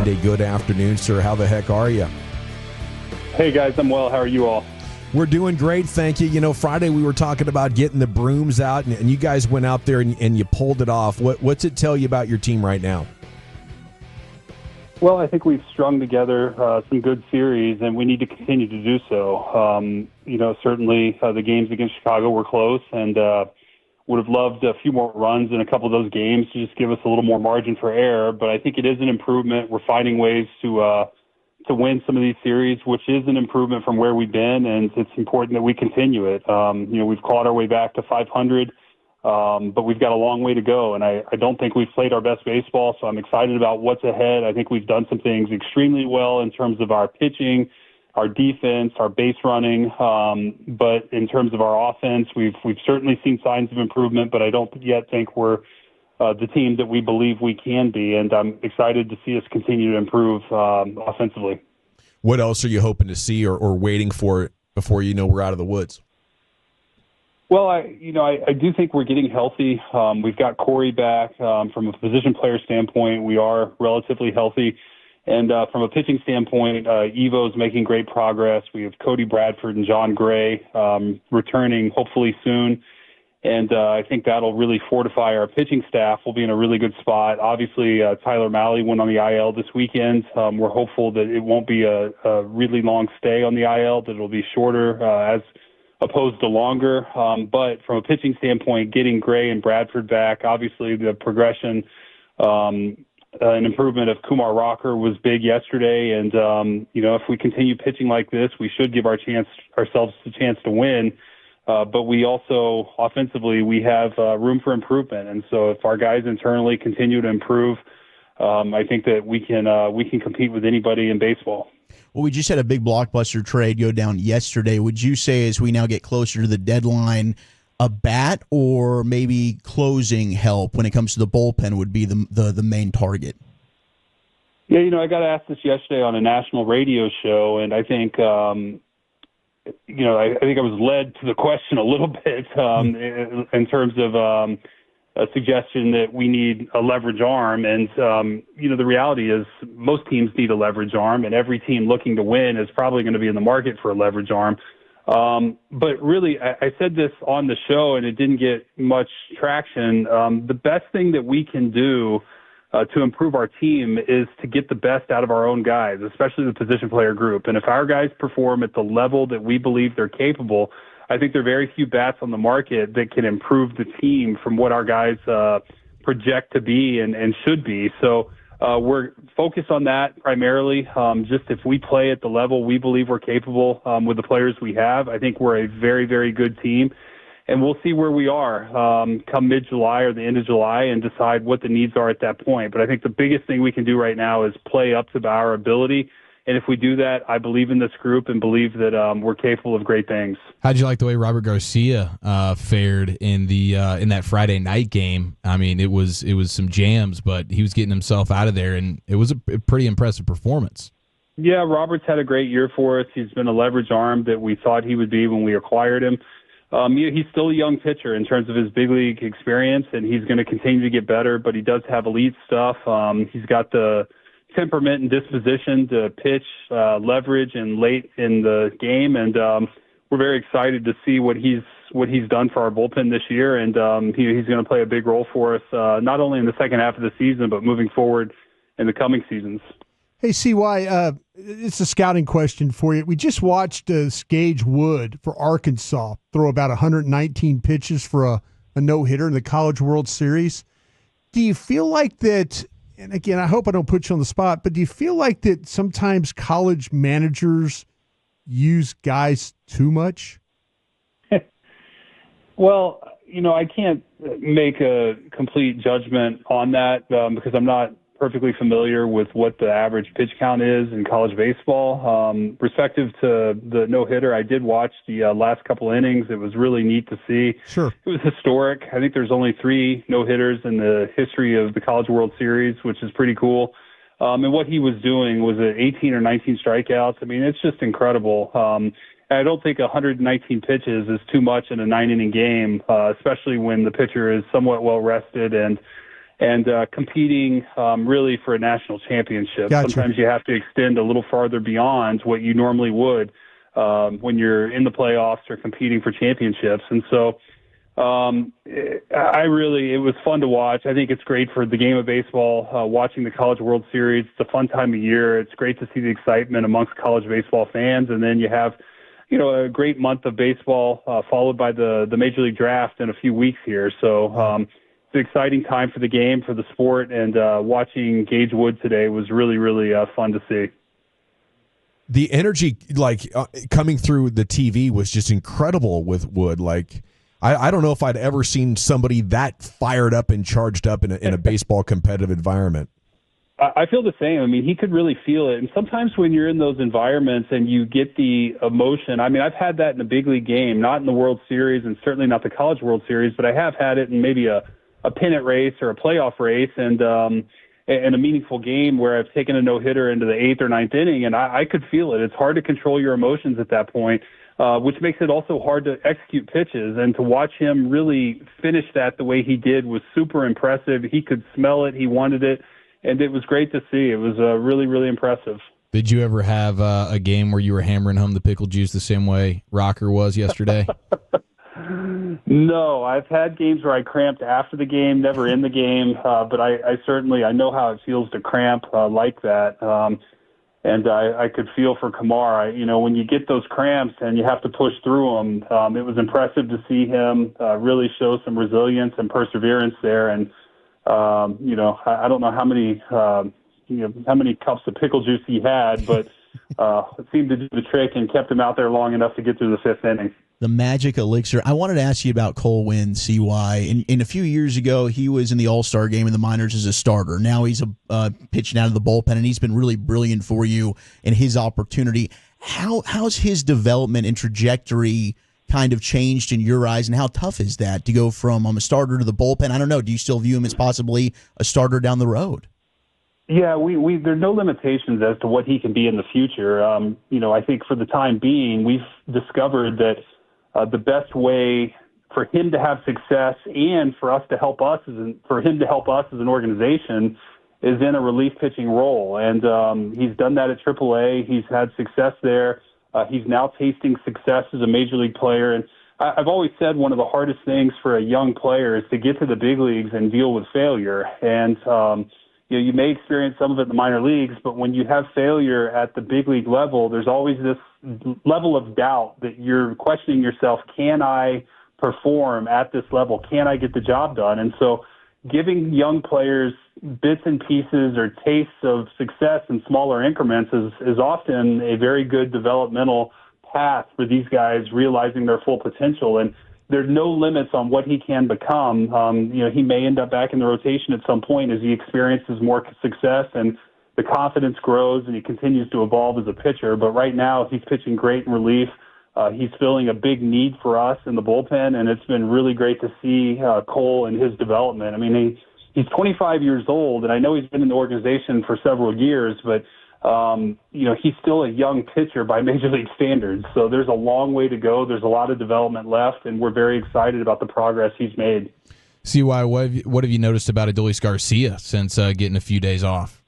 and a good afternoon, sir. How the heck are you? Hey, guys. I'm well. How are you all? We're doing great, thank you. You know, Friday we were talking about getting the brooms out, and you guys went out there and you pulled it off. What's it tell you about your team right now? Well, I think we've strung together some good series, and we need to continue to do so. Certainly the games against Chicago were close, and would have loved a few more runs in a couple of those games to just give us a little more margin for error. But I think it is an improvement. We're finding ways to win some of these series, which is an improvement from where we've been, and it's important that we continue it. We've clawed our way back to 500, but we've got a long way to go, and I don't think we've played our best baseball, so I'm excited about what's ahead. I think we've done some things extremely well in terms of our pitching, our defense, our base running, but in terms of our offense, we've certainly seen signs of improvement, but I don't yet think we're the team that we believe we can be, and I'm excited to see us continue to improve offensively. What else are you hoping to see or waiting for before you know we're out of the woods? Well, I do think we're getting healthy. We've got Corey back. From a position player standpoint, we are relatively healthy. And from a pitching standpoint, Evo's making great progress. We have Cody Bradford and John Gray returning hopefully soon. And I think that'll really fortify our pitching staff. We'll be in a really good spot. Obviously, Tyler Malley went on the IL this weekend. We're hopeful that it won't be a really long stay on the IL, that it'll be shorter as opposed to longer. But from a pitching standpoint, getting Gray and Bradford back, obviously the progression, an improvement of Kumar Rocker was big yesterday. And, if we continue pitching like this, we should give ourselves a chance to win. But we also, offensively, we have room for improvement. And so if our guys internally continue to improve, I think that we can compete with anybody in baseball. Well, we just had a big blockbuster trade go down yesterday. Would you say as we now get closer to the deadline, a bat or maybe closing help when it comes to the bullpen would be the main target? Yeah, I got asked this yesterday on a national radio show, and I think I think I was led to the question a little bit in terms of a suggestion that we need a leverage arm. And, the reality is most teams need a leverage arm, and every team looking to win is probably going to be in the market for a leverage arm. But really, I said this on the show, and it didn't get much traction. The best thing that we can do to improve our team is to get the best out of our own guys, especially the position player group. And if our guys perform at the level that we believe they're capable, I think there are very few bats on the market that can improve the team from what our guys project to be and should be. So we're focused on that primarily. Just if we play at the level we believe we're capable with the players we have, I think we're a very, very good team. And we'll see where we are come mid-July or the end of July and decide what the needs are at that point. But I think the biggest thing we can do right now is play up to our ability. And if we do that, I believe in this group and believe that we're capable of great things. How'd you like the way Robert Garcia fared in that Friday night game? I mean, it was some jams, but he was getting himself out of there, and it was a pretty impressive performance. Yeah, Robert's had a great year for us. He's been a leverage arm that we thought he would be when we acquired him. He's still a young pitcher in terms of his big league experience, and he's going to continue to get better, but he does have elite stuff. He's got the temperament and disposition to pitch, leverage, and late in the game, and we're very excited to see what he's done for our bullpen this year, and he's going to play a big role for us, not only in the second half of the season, but moving forward in the coming seasons. Hey, CY, it's a scouting question for you. We just watched Gage Wood for Arkansas throw about 119 pitches for a no-hitter in the College World Series. Do you feel like that, and again, I hope I don't put you on the spot, but do you feel like that sometimes college managers use guys too much? Well, I can't make a complete judgment on that because I'm not perfectly familiar with what the average pitch count is in college baseball. Respective to the no-hitter, I did watch the last couple innings. It was really neat to see. Sure. It was historic. I think there's only 3 no-hitters in the history of the College World Series, which is pretty cool. And what he was doing was 18 or 19 strikeouts. I mean, it's just incredible. I don't think 119 pitches is too much in a 9-inning game, especially when the pitcher is somewhat well-rested and and competing really for a national championship. Gotcha. Sometimes you have to extend a little farther beyond what you normally would when you're in the playoffs or competing for championships. And so it was fun to watch. I think it's great for the game of baseball, watching the College World Series. It's a fun time of year. It's great to see the excitement amongst college baseball fans. And then you have, a great month of baseball followed by the Major League Draft in a few weeks here. So it's an exciting time for the game, for the sport, and watching Gage Wood today was really, really fun to see. The energy, coming through the TV was just incredible with Wood. I don't know if I'd ever seen somebody that fired up and charged up in a baseball competitive environment. I feel the same. I mean, he could really feel it. And sometimes when you're in those environments and you get the emotion, I mean, I've had that in a big league game, not in the World Series and certainly not the College World Series, but I have had it in maybe a pennant race or a playoff race and in a meaningful game where I've taken a no-hitter into the 8th or 9th inning, and I could feel it. It's hard to control your emotions at that point, which makes it also hard to execute pitches. And to watch him really finish that the way he did was super impressive. He could smell it. He wanted it. And it was great to see. It was really, really impressive. Did you ever have a game where you were hammering home the pickle juice the same way Rocker was yesterday? No, I've had games where I cramped after the game, never in the game, but I certainly know how it feels to cramp like that. And I could feel for Kumar. When you get those cramps and you have to push through them, it was impressive to see him really show some resilience and perseverance there. And I don't know how many cups of pickle juice he had, but it seemed to do the trick and kept him out there long enough to get through the 5th inning. The magic elixir. I wanted to ask you about Cole Winn, CY. In a few years ago, he was in the All-Star game in the minors as a starter. Now he's pitching out of the bullpen, and he's been really brilliant for you in his opportunity. How's his development and trajectory kind of changed in your eyes, and how tough is that to go from a starter to the bullpen? I don't know. Do you still view him as possibly a starter down the road? Yeah, there's no limitations as to what he can be in the future. I think for the time being, we've discovered that the best way for him to have success and for him to help us as an organization is in a relief pitching role. And he's done that at AAA. He's had success there. He's now tasting success as a major league player. And I've always said one of the hardest things for a young player is to get to the big leagues and deal with failure. And, you may experience some of it in the minor leagues, but when you have failure at the big league level, there's always this level of doubt that you're questioning yourself. Can I perform at this level? Can I get the job done? And so giving young players bits and pieces or tastes of success in smaller increments is often a very good developmental path for these guys realizing their full potential. And there's no limits on what he can become. He may end up back in the rotation at some point as he experiences more success and the confidence grows and he continues to evolve as a pitcher. But right now he's pitching great in relief. He's filling a big need for us in the bullpen, and it's been really great to see Cole and his development. I mean, he's 25 years old, and I know he's been in the organization for several years, but he's still a young pitcher by major league standards. So there's a long way to go. There's a lot of development left, and we're very excited about the progress he's made. CY, what have you noticed about Adolis Garcia since getting a few days off?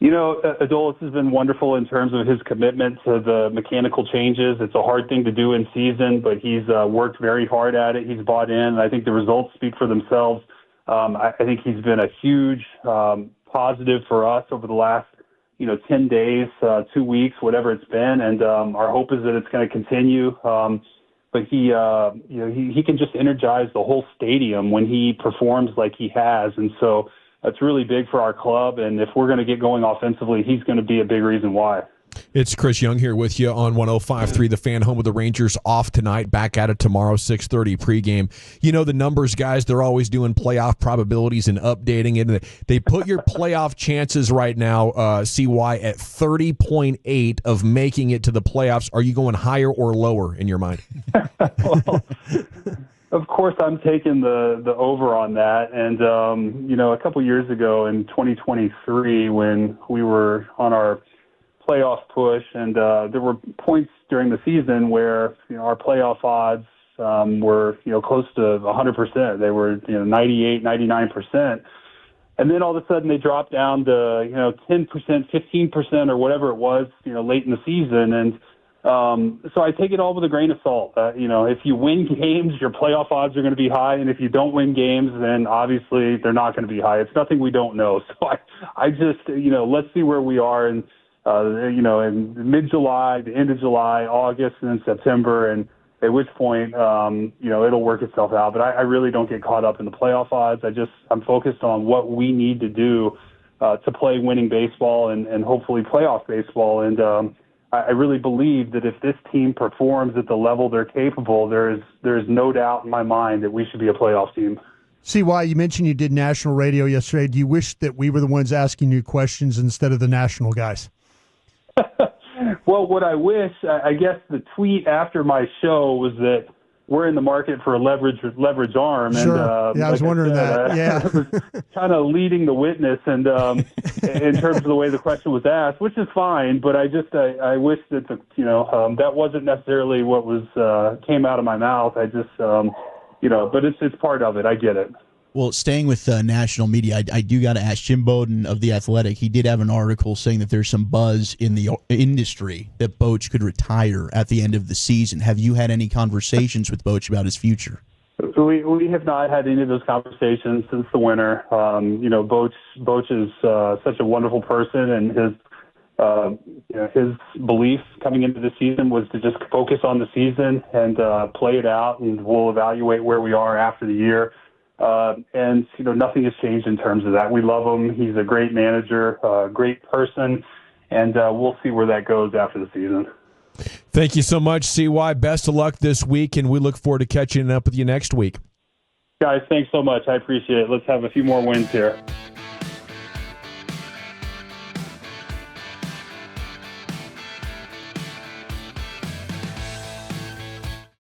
Adolis has been wonderful in terms of his commitment to the mechanical changes. It's a hard thing to do in season, but he's worked very hard at it. He's bought in, and I think the results speak for themselves. I think he's been a huge positive for us over the last 10 days, 2 weeks, whatever it's been. And our hope is that it's going to continue. But he can just energize the whole stadium when he performs like he has. And so it's really big for our club. And if we're going to get going offensively, he's going to be a big reason why. It's Chris Young here with you on 105.3 The Fan, home of the Rangers. Off tonight, back at it tomorrow, 6:30 pregame. The numbers, guys, they're always doing playoff probabilities and updating it. And they put your playoff chances right now, CY, at 30.8 of making it to the playoffs. Are you going higher or lower in your mind? Well, of course, I'm taking the over on that. And, a couple years ago in 2023, when we were on our playoff push, and there were points during the season where our playoff odds were close to 100%. They were 98, 99%. And then all of a sudden they drop down to 10%, 15%, or whatever it was, late in the season. And so I take it all with a grain of salt. If you win games, your playoff odds are going to be high, and if you don't win games, then obviously they're not going to be high. It's nothing we don't know. So I just let's see where we are in mid-July, the end of July, August, and then September, and at which point it'll work itself out. But I really don't get caught up in the playoff odds. I'm focused on what we need to do to play winning baseball and hopefully playoff baseball. And I really believe that if this team performs at the level they're capable, there is no doubt in my mind that we should be a playoff team. CY, you mentioned you did national radio yesterday. Do you wish that we were the ones asking you questions instead of the national guys? Well, what I wish, I guess the tweet after my show was that we're in the market for a leverage arm. Sure. And, I was wondering that. Yeah. I was kind of leading the witness, and in terms of the way the question was asked, which is fine, but I wish that that wasn't necessarily what came out of my mouth. But it's part of it. I get it. Well, staying with national media, I do got to ask Jim Bowden of The Athletic. He did have an article saying that there's some buzz in the industry that Boch could retire at the end of the season. Have you had any conversations with Boch about his future? We have not had any of those conversations since the winter. Boch is such a wonderful person, and his belief coming into the season was to just focus on the season and play it out, and we'll evaluate where we are after the year. And nothing has changed in terms of that. We love him. He's a great manager, great person, and we'll see where that goes after the season. Thank you so much, CY. Best of luck this week, and we look forward to catching up with you next week. Guys, thanks so much. I appreciate it. Let's have a few more wins here.